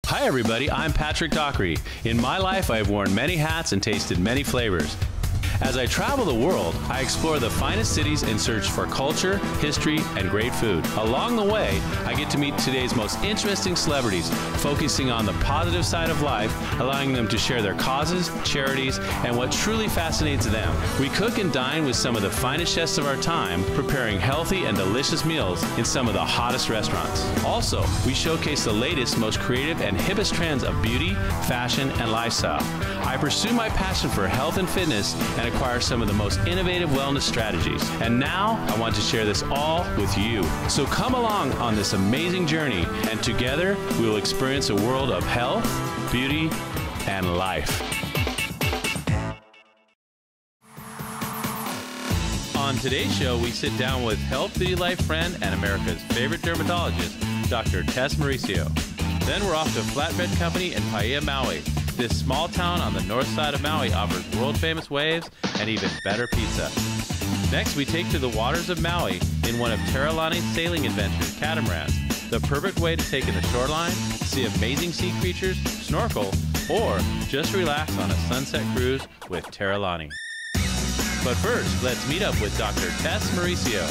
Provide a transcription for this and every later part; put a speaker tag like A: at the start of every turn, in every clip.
A: Hi everybody, I'm Patrick Dockery. In my life, I have worn many hats and tasted many flavors. As I travel the world, I explore the finest cities in search for culture, history, and great food. Along the way, I get to meet today's most interesting celebrities, focusing on the positive side of life, allowing them to share their causes, charities, and what truly fascinates them. We cook and dine with some of the finest chefs of our time, preparing healthy and delicious meals in some of the hottest restaurants. Also, we showcase the latest, most creative, and hippest trends of beauty, fashion, and lifestyle. I pursue my passion for health and fitness and acquire some of the most innovative wellness strategies. And now, I want to share this all with you. So come along on this amazing journey, and together, we will experience a world of health, beauty, and life. On today's show, we sit down with Health Beauty Life friend and America's favorite dermatologist, Dr. Tess Mauricio. Then we're off to Flatbread Company in Paia, Maui. This small town on the north side of Maui offers world-famous waves and even better pizza. Next, we take to the waters of Maui in one of Teralani's sailing adventures, catamarans. The perfect way to take in the shoreline, see amazing sea creatures, snorkel, or just relax on a sunset cruise with Teralani. But first, let's meet up with Dr. Tess Mauricio.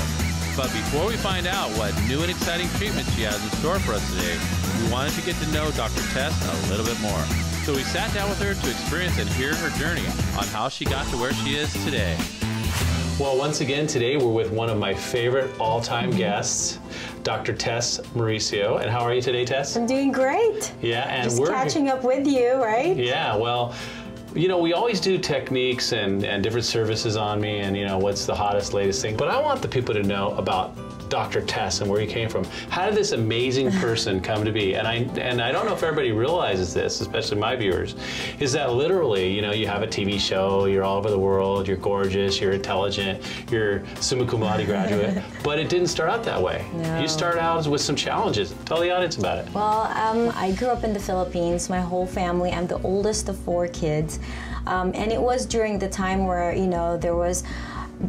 A: But before we find out what new and exciting treatments she has in store for us today, we wanted to get to know Dr. Tess a little bit more. So we sat down with her to experience and hear her journey on how she got to where she is today. Well, once again, today we're with one of my favorite all-time guests, Dr. Tess Mauricio. And how are you today, Tess?
B: I'm doing great.
A: Yeah, and
B: we're catching up with you, right?
A: Yeah, well, you know, we always do techniques and different services on me and, you know, what's the hottest, latest thing. But I want the people to know about Dr. Tess and where you came from. How did this amazing person come to be? And I don't know if everybody realizes this, especially my viewers, is that literally, you know, you have a TV show, you're all over the world, you're gorgeous, you're intelligent, you're summa cum laude graduate, but it didn't start out that way.
B: No.
A: You started out with some challenges. Tell the audience about it.
B: Well, I grew up in the Philippines, my whole family. I'm the oldest of 4 kids. And it was during the time where, you know,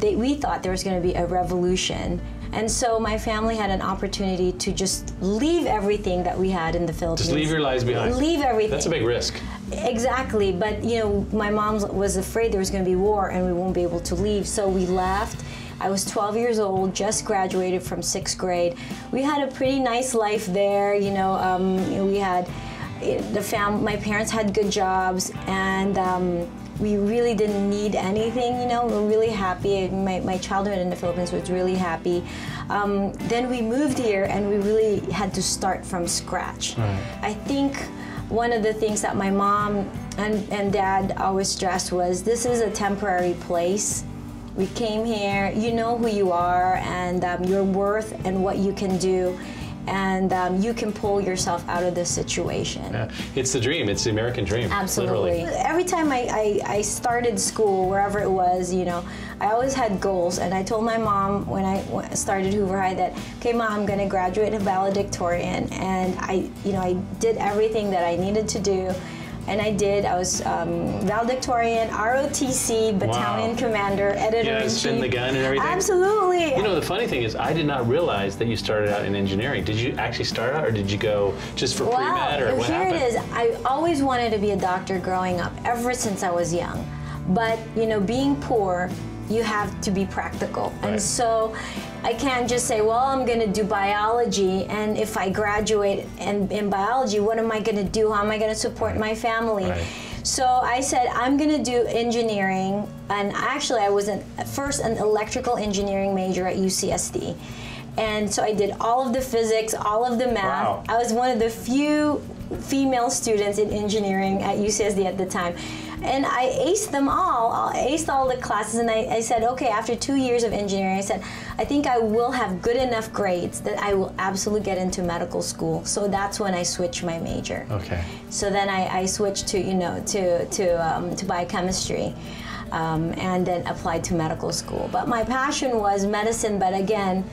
B: we thought there was going to be a revolution. And so my family had an opportunity to just leave everything that we had in the Philippines.
A: Just leave your lives behind.
B: Leave everything.
A: That's a big risk.
B: Exactly, but you know, my mom was afraid there was going to be war and we won't be able to leave, so we left. I was 12 years old, just graduated from 6th grade. We had a pretty nice life there, you know, we had my parents had good jobs, and we really didn't need anything, you know. We're really happy. My childhood in the Philippines was really happy. Then we moved here and we really had to start from scratch. Right. I think one of the things that my mom and dad always stressed was, this is a temporary place. We came here, you know who you are and your worth and what you can do. And you can pull yourself out of this situation. Yeah.
A: It's the dream. It's the American dream.
B: Absolutely.
A: Literally.
B: Every time I started school, wherever it was, you know, I always had goals. And I told my mom when I started Hoover High that, okay, Mom, I'm going to graduate a valedictorian. And I did everything that I needed to do. And I did. I was valedictorian, ROTC, battalion commander, editor-in-chief.
A: Yeah, spin the gun and everything?
B: Absolutely.
A: You know, the funny thing is, I did not realize that you started out in engineering. Did you actually start out, or did you go just for pre-med, or what happened?
B: Here it is. I always wanted to be a doctor growing up, ever since I was young. But, you know, being poor, you have to be practical. Right. And so I can't just say, well, I'm going to do biology, and if I graduate in biology, what am I going to do? How am I going to support my family? Right. So I said, I'm going to do engineering, and actually I was first an electrical engineering major at UCSD. And so I did all of the physics, all of the math. Wow. I was one of the few female students in engineering at UCSD at the time. And I aced them all. I aced all the classes, and I said, okay, after 2 years of engineering, I said, I think I will have good enough grades that I will absolutely get into medical school. So that's when I switched my major. Okay. So then I switched to, you know, to biochemistry, and then applied to medical school. But my passion was medicine. But again,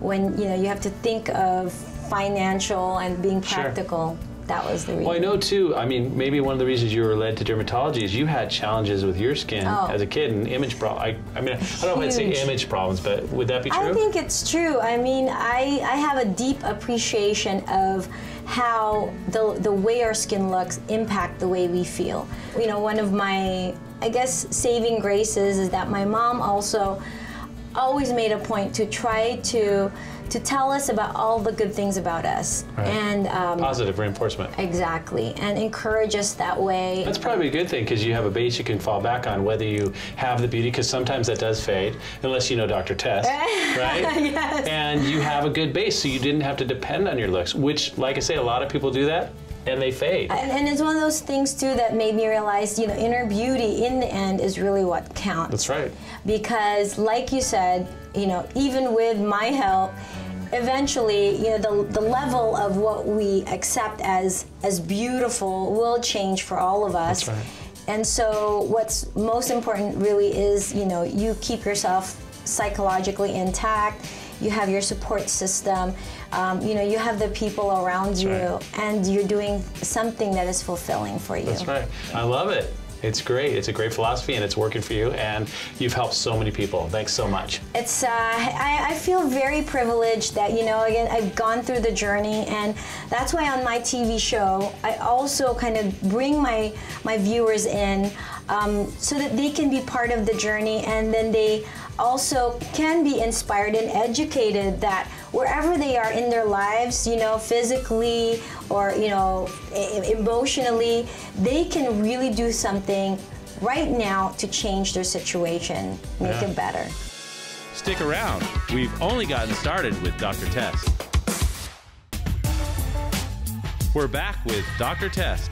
B: when you know you have to think of financial and being practical. Sure. that was the reason.
C: Well, I know too, I mean, maybe one of the reasons you were led to dermatology is you had challenges with your skin as a kid and image problems. I mean, I don't know if I'd say image problems, but would that be true?
B: I think it's true. I mean, I have a deep appreciation of how the way our skin looks impact the way we feel. You know, one of my, I guess, saving graces is that my mom also always made a point to try to tell us about all the good things about us.
C: Right.
B: And
C: positive reinforcement.
B: Exactly, and encourage us that way.
C: That's probably a good thing because you have a base you can fall back on whether you have the beauty, because sometimes that does fade, unless you know Dr. Tess, right?
B: Yes.
C: And you have a good base, so you didn't have to depend on your looks, which, like I say, a lot of people do that. And they fade.
B: And it's one of those things too that made me realize, you know, inner beauty in the end is really what counts.
C: That's right.
B: Because like you said, you know, even with my help, eventually, you know, the level of what we accept as beautiful will change for all of us.
C: That's right.
B: And so what's most important really is, you know, you keep yourself psychologically intact. You have your support system, you know, you have the people around you, and you're doing something that is fulfilling for you.
C: That's right. I love it. It's great. It's a great philosophy, and it's working for you, and you've helped so many people. Thanks so much.
B: It's, I feel very privileged that, you know, again, I've gone through the journey, and that's why on my TV show, I also kind of bring my viewers in so that they can be part of the journey, and then they also can be inspired and educated that wherever they are in their lives, you know, physically or, you know, emotionally, they can really do something right now to change their situation, make it better.
A: Stick around. We've only gotten started with Dr. Tess. We're back with Dr. Tess.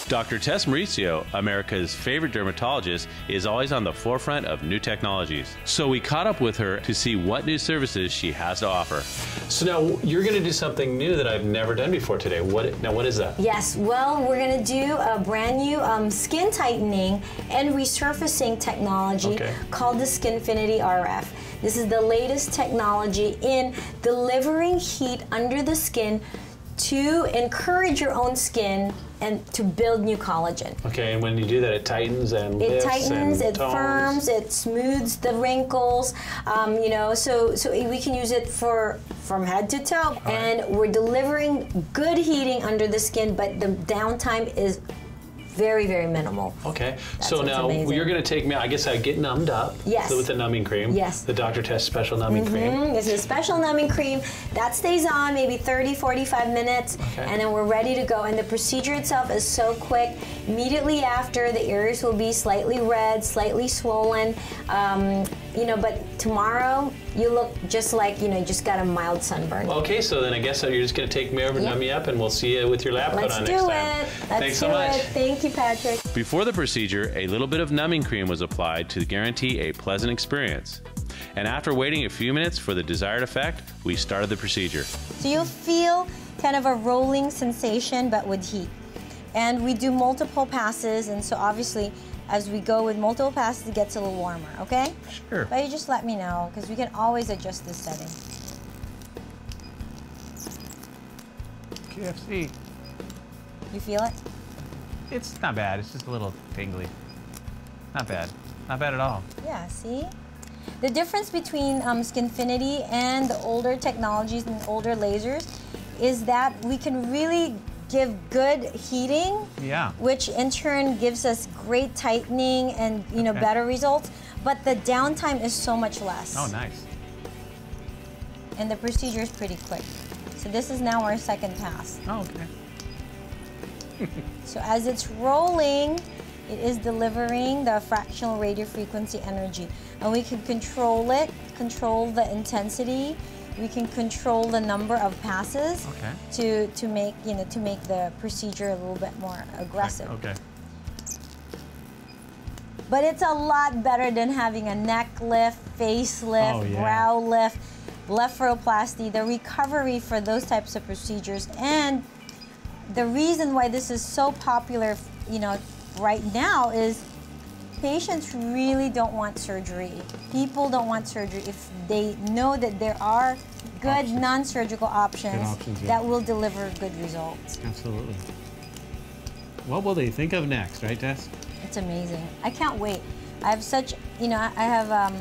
A: Dr. Tess Mauricio, America's favorite dermatologist, is always on the forefront of new technologies. So we caught up with her to see what new services she has to offer.
C: So now you're going to do something new that I've never done before today. What is that?
B: Yes, well, we're going to do a brand new skin tightening and resurfacing technology called the Skinfinity RF. This is the latest technology in delivering heat under the skin to encourage your own skin and to build new collagen.
C: Okay, and when you do that, it tightens and lifts
B: it
C: tones.
B: firms, it smooths the wrinkles, you know, so we can use it from head to toe. And we're delivering good heating under the skin, but the downtime is very, very minimal.
C: Okay, so now you're going to take me, I guess I get numbed up with the numbing cream.
B: Yes.
C: The Dr. Tess special numbing cream.
B: This is a special numbing cream that stays on maybe 30, 45 minutes, and then we're ready to go. And the procedure itself is so quick. Immediately after, the areas will be slightly red, slightly swollen, you know, but tomorrow you look just like, you know, you just got a mild sunburn.
C: Okay, so then I guess you're just going to take me over, numb me up, and we'll see you with your lab coat on next time. Thanks so much.
B: Thank you, Patrick.
A: Before the procedure, a little bit of numbing cream was applied to guarantee a pleasant experience. And after waiting a few minutes for the desired effect, we started the procedure.
B: So you'll feel kind of a rolling sensation, but with heat. And we do multiple passes, and so obviously, as we go with multiple passes, it gets a little warmer, okay?
A: Sure.
B: But you just let me know, because we can always adjust this setting.
D: KFC.
B: You feel it?
D: It's not bad. It's just a little tingly. Not bad. Not bad at all.
B: Yeah, see? The difference between Skinfinity and the older technologies and older lasers is that we can really give good heating, which in turn gives us great tightening and, you know, better results, but the downtime is so much less.
D: Oh, nice.
B: And the procedure is pretty quick. So this is now our second pass.
D: Oh, okay.
B: So as it's rolling, it is delivering the fractional radiofrequency energy. And we can control it, control the intensity. We can control the number of passes to make, you know, to make the procedure a little bit more aggressive.
D: Okay.
B: But it's a lot better than having a neck lift, face lift, brow lift, blepharoplasty, the recovery for those types of procedures. And the reason why this is so popular, you know, right now is patients really don't want surgery. People don't want surgery if they know that there are good non-surgical options, that will deliver good results.
D: Absolutely. What will they think of next, right, Tess?
B: It's amazing. I can't wait. I have such, you know, I have,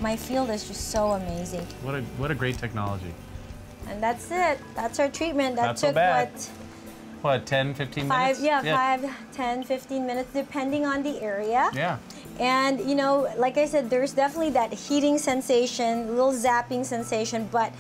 B: my field is just so amazing.
D: What a great technology.
B: And that's it. That's our treatment. That
D: Not so
B: took
D: bad. What, 10, 15 minutes?
B: 5, 10, 15 minutes, depending on the area.
D: Yeah.
B: And, you know, like I said, there's definitely that heating sensation, little zapping sensation, but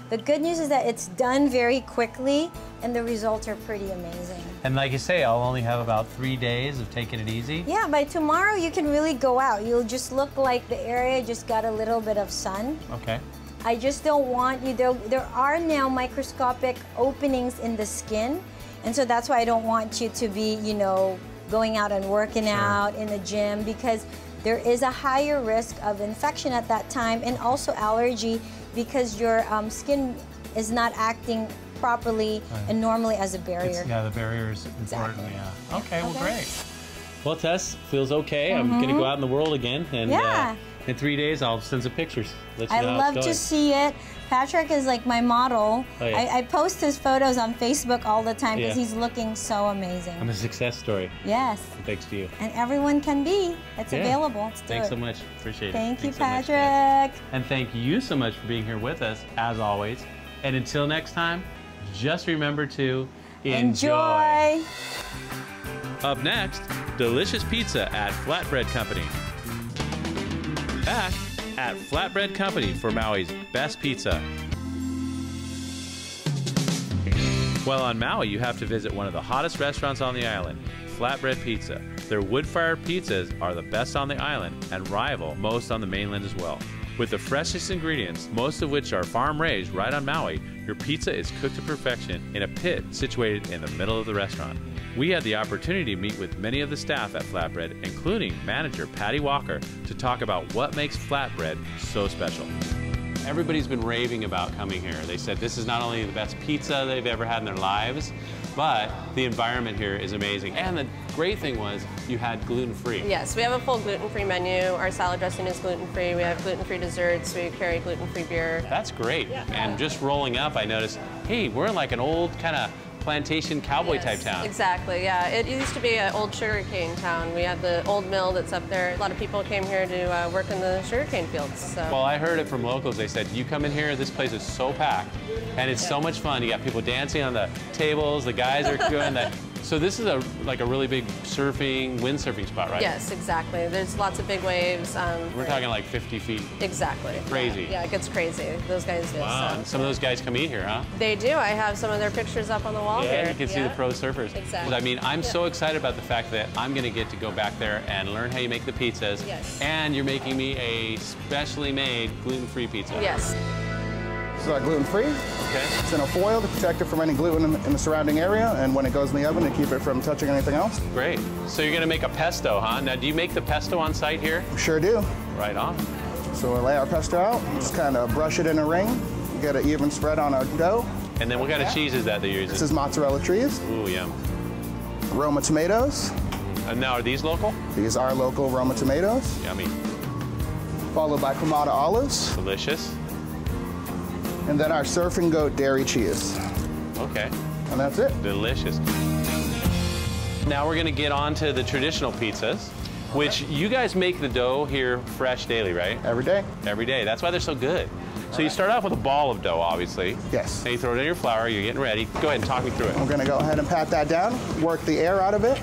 B: the good news is that it's done very quickly, and the results are pretty amazing.
D: And like you say, I'll only have about 3 days of taking it easy.
B: Yeah, by tomorrow you can really go out. You'll just look like the area just got a little bit of sun.
D: Okay.
B: I just don't want you, there are now microscopic openings in the skin, and so that's why I don't want you to be, you know, going out and working out in the gym, because there is a higher risk of infection at that time, and also allergy, because your skin is not acting properly and normally as a barrier.
D: Yeah, the barrier is important. Yeah. Okay, well, great.
A: Well, Tess, feels okay. I'm going to go out in the world again, and in 3 days I'll send some pictures. Let you know how it's
B: I love to see it. Patrick is like my model.
A: Oh, yeah.
B: I post his photos on Facebook all the time because he's looking so amazing.
A: I'm a success story.
B: Yes.
A: And thanks to you.
B: And everyone can be. It's available. Let's do
A: Thanks
B: it.
A: so much. Appreciate it.
B: Thank you,
A: Thanks so
B: Patrick.
A: much, and thank you so much for being here with us, as always. And until next time, just remember to enjoy. Up next, delicious pizza at Flatbread Company. Back at Flatbread Company for Maui's best pizza. While on Maui, you have to visit one of the hottest restaurants on the island, Flatbread Pizza. Their wood-fired pizzas are the best on the island and rival most on the mainland as well. With the freshest ingredients, most of which are farm-raised right on Maui, your pizza is cooked to perfection in a pit situated in the middle of the restaurant. We had the opportunity to meet with many of the staff at Flatbread, including manager Patty Walker, to talk about what makes Flatbread so special. Everybody's been raving about coming here. They said this is not only the best pizza they've ever had in their lives, but the environment here is amazing. And the great thing was you had gluten-free.
E: Yes, we have a full gluten-free menu. Our salad dressing is gluten-free. We have gluten-free desserts. We carry gluten-free beer.
A: That's great. Yeah. And just rolling up, I noticed, hey, we're in like an old kind of plantation cowboy type town.
E: Exactly, yeah. It used to be an old sugarcane town. We had the old mill that's up there. A lot of people came here to work in the sugarcane fields. So. Well,
A: I heard it from locals. They said, you come in here, this place is so packed, and it's so much fun. You got people dancing on the tables, the guys are doing that. So this is like a really big windsurfing spot, right?
E: Yes, exactly. There's lots of big waves.
A: We're talking like 50 feet.
E: Exactly.
A: Crazy.
E: Yeah, it gets crazy. Those guys do.
A: Wow,
E: So.
A: and some of those guys come eat here, huh?
E: They do. I have some of their pictures up on the wall here.
A: Yeah, you can see the pro surfers.
E: Exactly.
A: I mean, I'm so excited about the fact that I'm going to get to go back there and learn how you make the pizzas.
E: Yes.
A: And you're making me a specially made gluten-free pizza.
E: Yes.
F: This is our gluten-free.
A: Okay.
F: It's in a foil to protect it from any gluten in the surrounding area, and when it goes in the oven, to keep it from touching anything else.
A: Great. So you're going to make a pesto, huh? Now, do you make the pesto on site here?
F: We sure do.
A: Right on.
F: So we'll lay our pesto out, just kind of brush it in a ring, get an even spread on our dough.
A: And then what kind of cheese is that you're using?
F: This is mozzarella cheese.
A: Ooh, yum.
F: Roma tomatoes.
A: And now, are these local?
F: These are local Roma tomatoes.
A: Yummy.
F: Followed by Clamato olives.
A: Delicious.
F: And then our surfing goat dairy cheese.
A: Okay.
F: And that's it.
A: Delicious. Now we're going to get on to the traditional pizzas, which you guys make the dough here fresh daily, right?
F: Every day.
A: Every day. That's why they're so good. So you start off with a ball of dough, obviously.
F: Yes.
A: And you throw it in your flour. You're getting ready. Go ahead and talk me through it.
F: We're going to go ahead and pat that down, work the air out of it.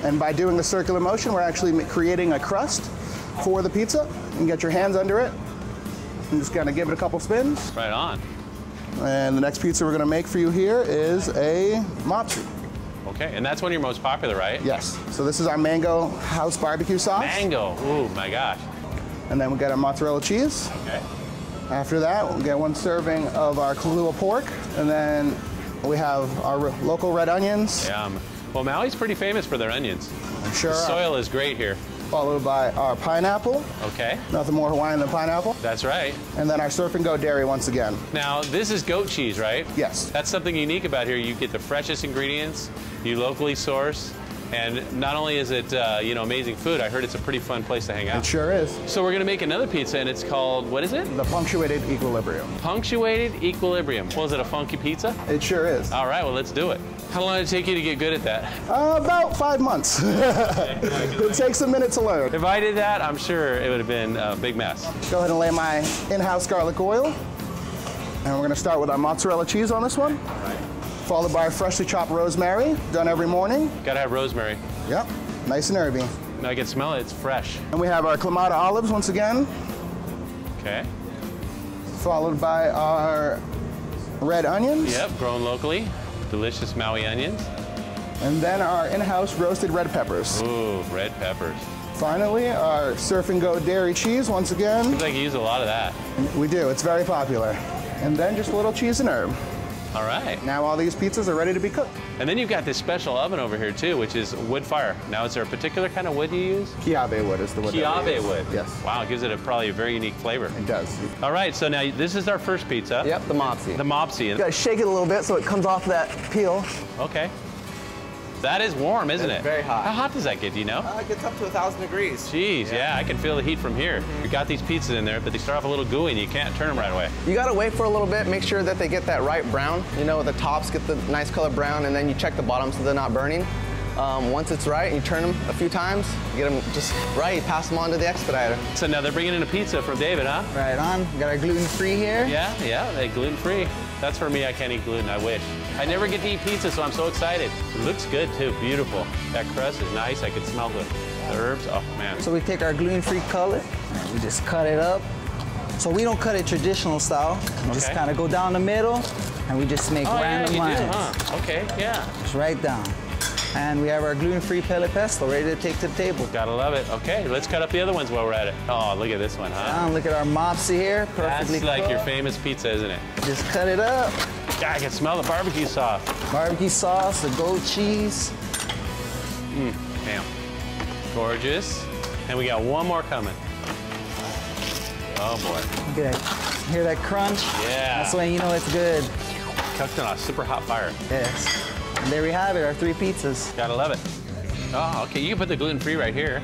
F: And by doing the circular motion, we're actually creating a crust for the pizza. You can get your hands under it and just kind of give it a couple spins.
A: Right on.
F: And the next pizza we're going to make for you here is a mozzie.
A: Okay, and that's one of your most popular, right?
F: Yes. So this is our mango house barbecue sauce.
A: Mango. Ooh, my gosh.
F: And then we get our mozzarella cheese.
A: Okay.
F: After that, we'll get one serving of our Kahlua pork, and then we have our local red onions.
A: Yum. Well, Maui's pretty famous for their onions.
F: Sure.
A: The soil is great here.
F: Followed by our pineapple.
A: Okay.
F: Nothing more Hawaiian than pineapple.
A: That's right.
F: And then our surf and go dairy once again.
A: Now, this is goat cheese, right?
F: Yes.
A: That's something unique about here. You get the freshest ingredients, you locally source, And not only is it, you know, amazing food, I heard it's a pretty fun place to hang out.
F: It sure is.
A: So we're gonna make another pizza, and it's called, what is it?
F: The punctuated equilibrium.
A: Punctuated equilibrium. Well, is it a funky pizza?
F: It sure is.
A: All right, well, let's do it. How long did it take you to get good at that?
F: About 5 months. It takes a minute to learn.
A: If I did that, I'm sure it would have been a big mess.
F: Go ahead and lay my in-house garlic oil. And we're gonna start with our mozzarella cheese on this one.
A: Right.
F: Followed by freshly chopped rosemary, done every morning.
A: Gotta have rosemary.
F: Yep, nice and herby.
A: I can smell it, it's fresh.
F: And we have our Clamato olives once again.
A: Okay.
F: Followed by our red onions.
A: Yep, grown locally. Delicious Maui onions.
F: And then our in-house roasted red peppers.
A: Ooh, red peppers.
F: Finally, our Surf and Go dairy cheese once again.
A: Seems like you use a lot of that.
F: We do, it's very popular. And then just a little cheese and herb.
A: All right.
F: Now all these pizzas are ready to be cooked.
A: And then you've got this special oven over here too, which is wood fire. Now, is there a particular kind of wood you use?
F: Kiawe wood is the wood.
A: Kiawe wood.
F: Yes.
A: Wow, it gives it probably a very unique flavor.
F: It does.
A: All right, so now this is our first pizza.
G: Yep, the mopsy.
A: The mopsy.
G: You gotta shake it a little bit so it comes off that peel.
A: Okay. That is warm, isn't it?
G: Very hot.
A: How hot does that get, do you know?
G: It gets up to 1,000 degrees.
A: Jeez, yeah, I can feel the heat from here. You got these pizzas in there, but they start off a little gooey and you can't turn them right away.
G: You gotta wait for a little bit, make sure that they get that right brown. You know, the tops get the nice color brown, and then you check the bottom so they're not burning. Once it's right, you turn them a few times, you get them just right, you pass them on to the expediter.
A: So now they're bringing in a pizza from David, huh?
G: Right on. We got our gluten-free here.
A: Yeah, they gluten-free. That's for me, I can't eat gluten, I wish. I never get to eat pizza, so I'm so excited. It looks good too, beautiful. That crust is nice, I can smell the herbs, oh man.
H: So we take our gluten-free cutlet, and we just cut it up. So we don't cut it traditional style. We just kind of go down the middle, and we just make random lines.
A: Do, huh? Okay, yeah.
H: Just right down. And we have our gluten-free pellet pesto ready to take to the table.
A: Gotta love it. Okay, let's cut up the other ones while we're at it. Oh, look at this one, huh?
H: Look at our mopsy here, perfectly
A: That's like
H: cooked.
A: your famous pizza, isn't it?
H: Just cut it up.
A: God, I can smell the barbecue sauce.
H: Barbecue sauce, the goat cheese.
A: Damn. Gorgeous. And we got one more coming. Oh boy.
H: Look at that. Hear that crunch?
A: Yeah.
H: That's when you know it's good.
A: Cooked on a super hot fire.
H: Yes. And there we have it, our 3 pizzas.
A: Gotta love it. Oh, okay, you can put the gluten-free right here.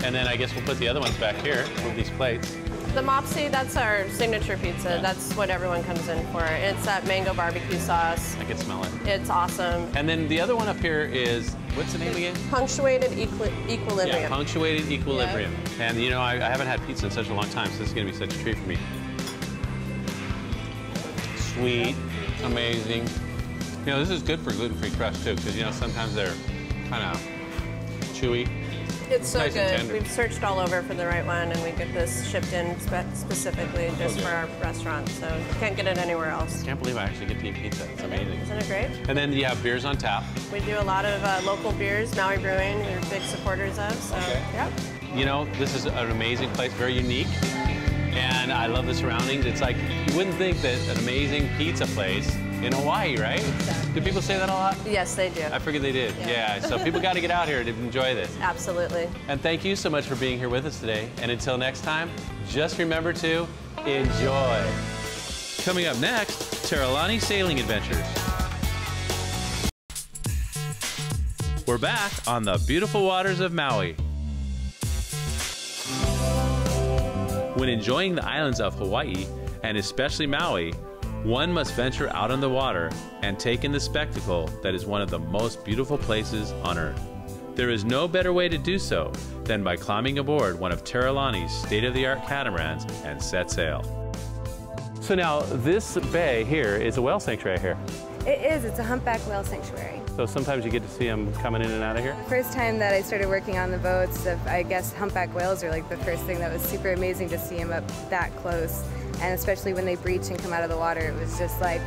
A: And then I guess we'll put the other ones back here with these plates.
E: The mopsy, that's our signature pizza.
A: Yeah.
E: That's what everyone comes in for. It's that mango barbecue sauce.
A: I can smell it.
E: It's awesome.
A: And then the other one up here is, what's the name again?
E: Punctuated equilibrium.
A: Yeah, punctuated equilibrium. Yeah. And you know, I haven't had pizza in such a long time, so this is gonna be such a treat for me. Sweet, amazing. You know, this is good for gluten-free crust too, because you know, sometimes they're kind of chewy.
E: It's so
A: Nice and
E: good.
A: tender.
E: We've searched all over for the right one, and we get this shipped in specifically just for our restaurant, so you can't get it anywhere else.
A: I can't believe I actually get to eat pizza. It's amazing.
E: Isn't it great?
A: And then you have beers on tap.
E: We do a lot of local beers, Maui Brewing, we're big supporters of, so yeah.
A: You know, this is an amazing place, very unique. And I love the surroundings. It's like, you wouldn't think that an amazing pizza place in Hawaii, right?
E: Exactly.
A: Do people say that a lot?
E: Yes, they do.
A: I figured they did. Yeah, so people got to get out here to enjoy this.
E: Absolutely.
A: And thank you so much for being here with us today. And until next time, just remember to enjoy. Coming up next, Teralani Sailing Adventures. We're back on the beautiful waters of Maui. When enjoying the islands of Hawaii, and especially Maui, one must venture out on the water and take in the spectacle that is one of the most beautiful places on Earth. There is no better way to do so than by climbing aboard one of Teralani's state-of-the-art catamarans and set sail. So now, this bay here is a whale sanctuary here.
I: It is. It's a humpback whale sanctuary.
A: So sometimes you get to see them coming in and out of here?
I: First time that I started working on the boats, I guess humpback whales are like the first thing that was super amazing to see them up that close. And especially when they breach and come out of the water, it was just like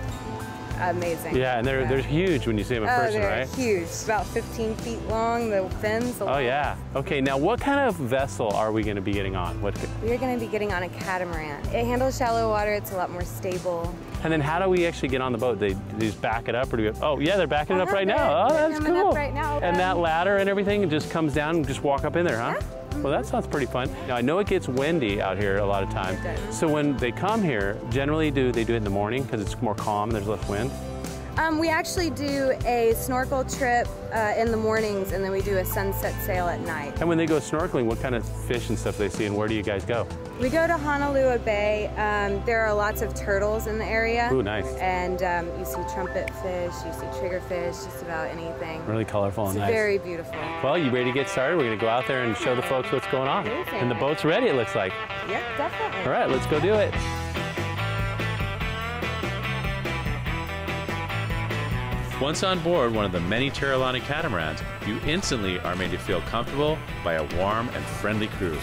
I: amazing.
A: Yeah, and they're huge when you see them in person,
I: they're
A: right?
I: huge. About 15 feet long, the fins.
A: Oh yeah. Okay, now what kind of vessel are we going to be getting on?
I: We're going to be getting on a catamaran. It handles shallow water. It's a lot more stable.
A: And then how do we actually get on the boat? They just back it up, or do we? Oh yeah, they're backing it up right now. Oh, that's cool.
I: Up right now.
A: And that ladder and everything just comes down and just walk up in there, huh? Yeah. Well, that sounds pretty fun. Now, I know it gets windy out here a lot of times.
I: It does.
A: So when they come here, generally they do it in the morning because it's more calm, there's less wind?
I: We actually do a snorkel trip in the mornings, and then we do a sunset sail at night.
C: And when they go snorkeling, what kind of fish and stuff they see, and where do you guys go?
I: We go to Honolulu Bay. There are lots of turtles in the area.
C: Ooh, nice.
I: And you see trumpet fish, you see triggerfish, just about anything.
C: Really colorful and nice.
I: Very beautiful.
C: Well, you ready to get started? We're going to go out there and show the folks what's going on.
I: Amazing.
C: And the boat's ready, it looks like.
I: Yep, definitely.
C: All right, let's go do it.
A: Once on board one of the many Teralani Catamarans, you instantly are made to feel comfortable by a warm and friendly crew.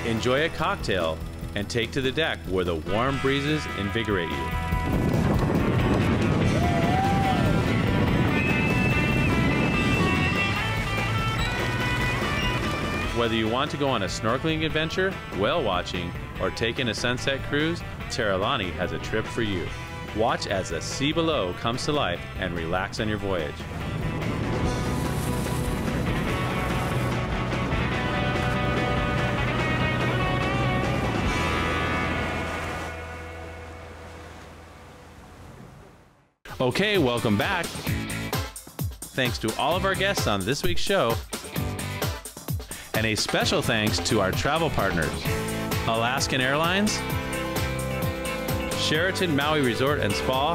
A: Enjoy a cocktail and take to the deck where the warm breezes invigorate you. Whether you want to go on a snorkeling adventure, whale watching, or take in a sunset cruise, Teralani has a trip for you. Watch as the sea below comes to life and relax on your voyage. Okay, welcome back. Thanks to all of our guests on this week's show. And a special thanks to our travel partners, Alaskan Airlines, Sheraton Maui Resort and Spa,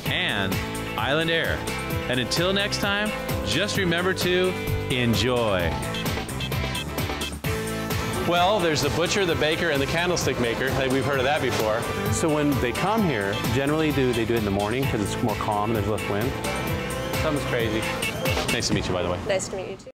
A: and Island Air. And until next time, just remember to enjoy.
C: Well, there's the butcher, the baker, and the candlestick maker. We've heard of that before. So when they come here, generally they do it in the morning because it's more calm and there's less wind? Something's crazy. Nice to meet you, by the way.
E: Nice to meet you, too.